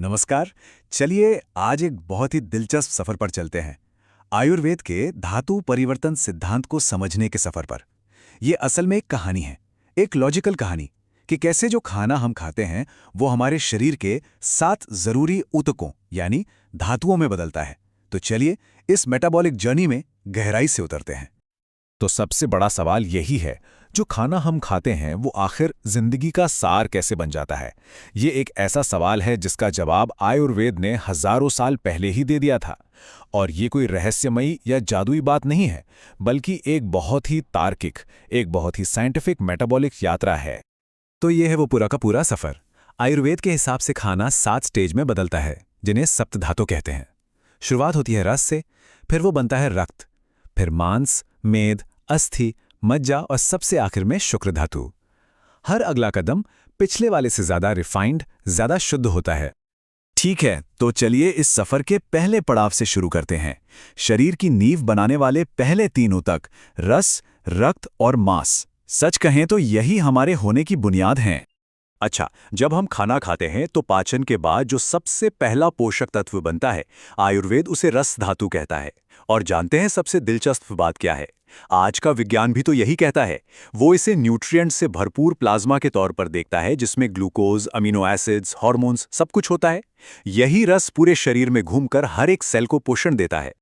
नमस्कार। चलिए आज एक बहुत ही दिलचस्प सफर पर चलते हैं। आयुर्वेद के धातु परिवर्तन सिद्धांत को समझने के सफर पर। ये असल में एक कहानी है, एक लॉजिकल कहानी कि कैसे जो खाना हम खाते हैं वो हमारे शरीर के 7 जरूरी ऊतकों यानी धातुओं में बदलता है। तो चलिए इस मेटाबॉलिक जर्नी में गहराई से उतरते हैं। तो सबसे बड़ा सवाल यही है, जो खाना हम खाते हैं वो आखिर जिंदगी का सार कैसे बन जाता है। ये एक ऐसा सवाल है जिसका जवाब आयुर्वेद ने हजारों साल पहले ही दे दिया था। और ये कोई रहस्यमयी या जादुई बात नहीं है, बल्कि एक बहुत ही तार्किक, एक बहुत ही साइंटिफिक मेटाबॉलिक यात्रा है। तो ये है वो पूरा का पूरा सफर। आयुर्वेद के हिसाब से खाना 7 स्टेज में बदलता है, जिन्हें सप्तधातु कहते हैं। शुरुआत होती है रस से, फिर वो बनता है रक्त, फिर मांस, मेद, अस्थि, मज्जा और सबसे आखिर में शुक्र धातु। हर अगला कदम पिछले वाले से ज्यादा रिफाइंड, ज्यादा शुद्ध होता है। ठीक है, तो चलिए इस सफर के पहले पड़ाव से शुरू करते हैं। शरीर की नींव बनाने वाले पहले 3 ऊतक रस, रक्त और मांस। सच कहें तो यही हमारे होने की बुनियाद हैं। अच्छा, जब हम खाना खाते हैं तो पाचन के बाद जो सबसे पहला पोषक तत्व बनता है, आयुर्वेद उसे रस धातु कहता है। और जानते हैं सबसे दिलचस्प बात क्या है? आज का विज्ञान भी तो यही कहता है। वो इसे न्यूट्रिएंट्स से भरपूर प्लाज्मा के तौर पर देखता है, जिसमें ग्लूकोज, अमीनो एसिड्स, हार्मोन्स सब कुछ होता है। यही रस पूरे शरीर में घूमकर हर एक सेल को पोषण देता है।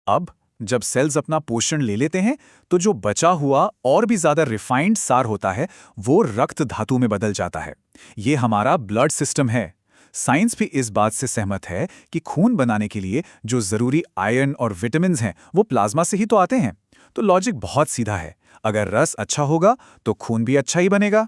अब जब सेल्स अपना पोषण ले लेते हैं तो जो बचा हुआ और भी ज्यादा रिफाइंड सार होता है वो रक्त धातु में बदल जाता है। ये हमारा ब्लड सिस्टम है। साइंस भी इस बात से सहमत है कि खून बनाने के लिए जो जरूरी आयरन और विटामिन्स हैं वो प्लाज्मा से ही तो आते हैं। तो लॉजिक बहुत सीधा है, अगर रस अच्छा होगा तो खून भी अच्छा ही बनेगा।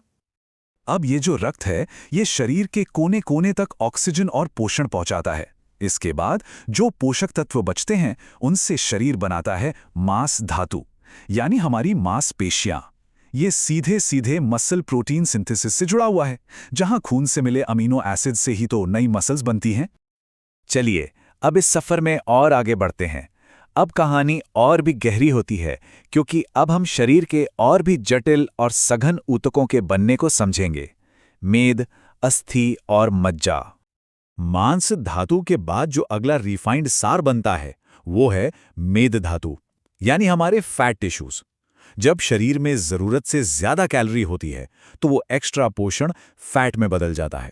अब ये जो रक्त है ये शरीर के कोने कोने तक ऑक्सीजन और पोषण पहुंचाता है। इसके बाद जो पोषक तत्व बचते हैं उनसे शरीर बनाता है मांस धातु, यानी हमारी मांसपेशियां। ये सीधे सीधे मसल प्रोटीन सिंथेसिस से जुड़ा हुआ है, जहां खून से मिले अमीनो एसिड से ही तो नई मसल्स बनती हैं। चलिए अब इस सफर में और आगे बढ़ते हैं। अब कहानी और भी गहरी होती है, क्योंकि अब हम शरीर के और भी जटिल और सघन ऊतकों के बनने को समझेंगे। मेद, अस्थि और मज्जा। मांस धातु के बाद जो अगला रिफाइंड सार बनता है वो है मेद धातु, यानी हमारे फैट टिश्यूज। जब शरीर में जरूरत से ज्यादा कैलोरी होती है तो वो एक्स्ट्रा पोषण फैट में बदल जाता है।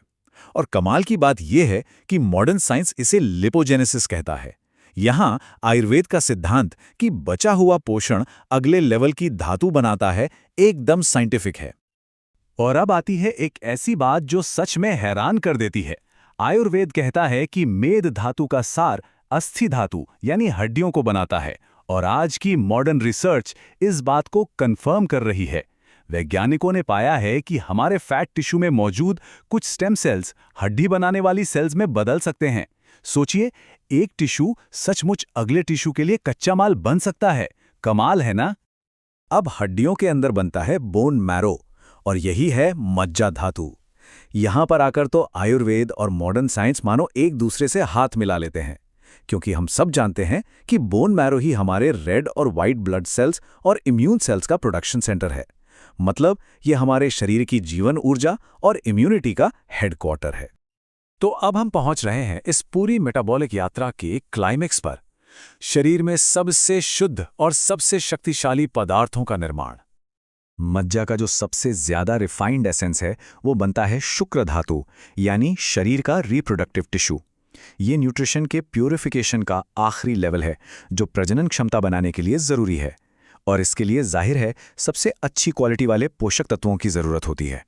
और कमाल की बात यह है कि मॉडर्न साइंस इसे लिपोजेनेसिस कहता है। यहां आयुर्वेद का सिद्धांत कि बचा हुआ पोषण अगले लेवल की धातु बनाता है एकदम साइंटिफिक है। और अब आती है एक ऐसी बात जो सच में हैरान कर देती है। आयुर्वेद कहता है कि मेद धातु का सार अस्थि धातु यानी हड्डियों को बनाता है, और आज की मॉडर्न रिसर्च इस बात को कंफर्म कर रही है। वैज्ञानिकों ने पाया है कि हमारे फैट टिश्यू में मौजूद कुछ स्टेम सेल्स हड्डी बनाने वाली सेल्स में बदल सकते हैं। सोचिए, एक टिश्यू सचमुच अगले टिश्यू के लिए कच्चा माल बन सकता है। कमाल है ना? अब हड्डियों के अंदर बनता है बोन मैरो, और यही है मज्जा धातु। यहां पर आकर तो आयुर्वेद और मॉडर्न साइंस मानो एक दूसरे से हाथ मिला लेते हैं, क्योंकि हम सब जानते हैं कि बोन मैरो ही हमारे रेड और वाइट ब्लड सेल्स और इम्यून सेल्स का प्रोडक्शन सेंटर है। मतलब ये हमारे शरीर की जीवन ऊर्जा और इम्यूनिटी का हेडक्वार्टर है। तो अब हम पहुंच रहे हैं इस पूरी मेटाबॉलिक यात्रा के क्लाइमेक्स पर, शरीर में सबसे शुद्ध और सबसे शक्तिशाली पदार्थों का निर्माण। मज्जा का जो सबसे ज्यादा रिफाइंड एसेंस है वो बनता है शुक्र धातु, यानी शरीर का रिप्रोडक्टिव टिश्यू। ये न्यूट्रिशन के प्यूरिफिकेशन का आखिरी लेवल है जो प्रजनन क्षमता बनाने के लिए जरूरी है, और इसके लिए जाहिर है सबसे अच्छी क्वालिटी वाले पोषक तत्वों की जरूरत होती है।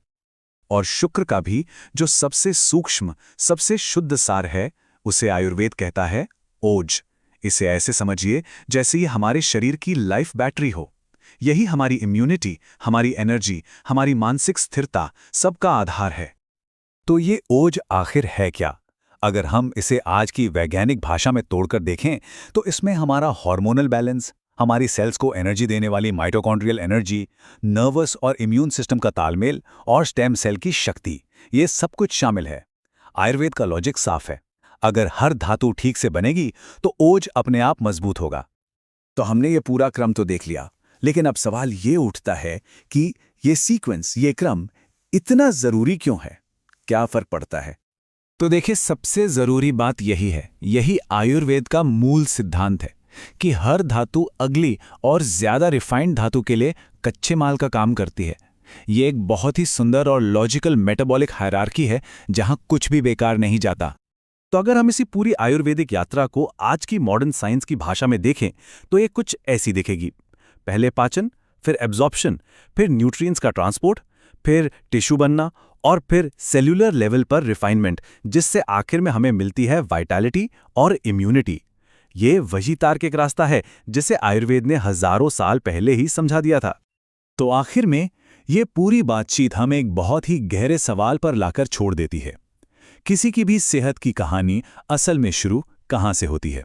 और शुक्र का भी जो सबसे सूक्ष्म, सबसे शुद्ध सार है उसे आयुर्वेद कहता है ओज। इसे ऐसे समझिए जैसे ये हमारे शरीर की लाइफ बैटरी हो। यही हमारी इम्यूनिटी, हमारी एनर्जी, हमारी मानसिक स्थिरता सबका आधार है। तो ये ओज आखिर है क्या? अगर हम इसे आज की वैज्ञानिक भाषा में तोड़कर देखें तो इसमें हमारा हार्मोनल बैलेंस, हमारी सेल्स को एनर्जी देने वाली माइटोकॉन्ड्रियल एनर्जी, नर्वस और इम्यून सिस्टम का तालमेल और स्टेम सेल की शक्ति, ये सब कुछ शामिल है। आयुर्वेद का लॉजिक साफ है, अगर हर धातु ठीक से बनेगी तो ओज अपने आप मजबूत होगा। तो हमने ये पूरा क्रम तो देख लिया, लेकिन अब सवाल ये उठता है कि ये सीक्वेंस, ये क्रम इतना जरूरी क्यों है? क्या फर्क पड़ता है? तो देखिए, सबसे जरूरी बात यही है, यही आयुर्वेद का मूल सिद्धांत है कि हर धातु अगली और ज्यादा रिफाइंड धातु के लिए कच्चे माल का काम करती है। ये एक बहुत ही सुंदर और लॉजिकल मेटाबॉलिक हायरार्की है जहां कुछ भी बेकार नहीं जाता। तो अगर हम इसी पूरी आयुर्वेदिक यात्रा को आज की मॉडर्न साइंस की भाषा में देखें तो ये कुछ ऐसी दिखेगी। पहले पाचन, फिर एब्जॉर्प्शन, फिर न्यूट्रिएंट्स का ट्रांसपोर्ट, फिर टिश्यू बनना और फिर सेल्यूलर लेवल पर रिफाइनमेंट, जिससे आखिर में हमें मिलती है वाइटैलिटी और इम्यूनिटी। ये वही तार्किक रास्ता है जिसे आयुर्वेद ने हजारों साल पहले ही समझा दिया था। तो आखिर में ये पूरी बातचीत हमें एक बहुत ही गहरे सवाल पर लाकर छोड़ देती है। किसी की भी सेहत की कहानी असल में शुरू कहाँ से होती है?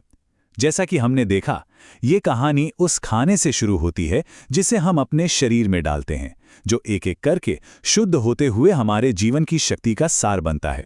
जैसा कि हमने देखा, ये कहानी उस खाने से शुरू होती है जिसे हम अपने शरीर में डालते हैं, जो एक एक करके शुद्ध होते हुए हमारे जीवन की शक्ति का सार बनता है।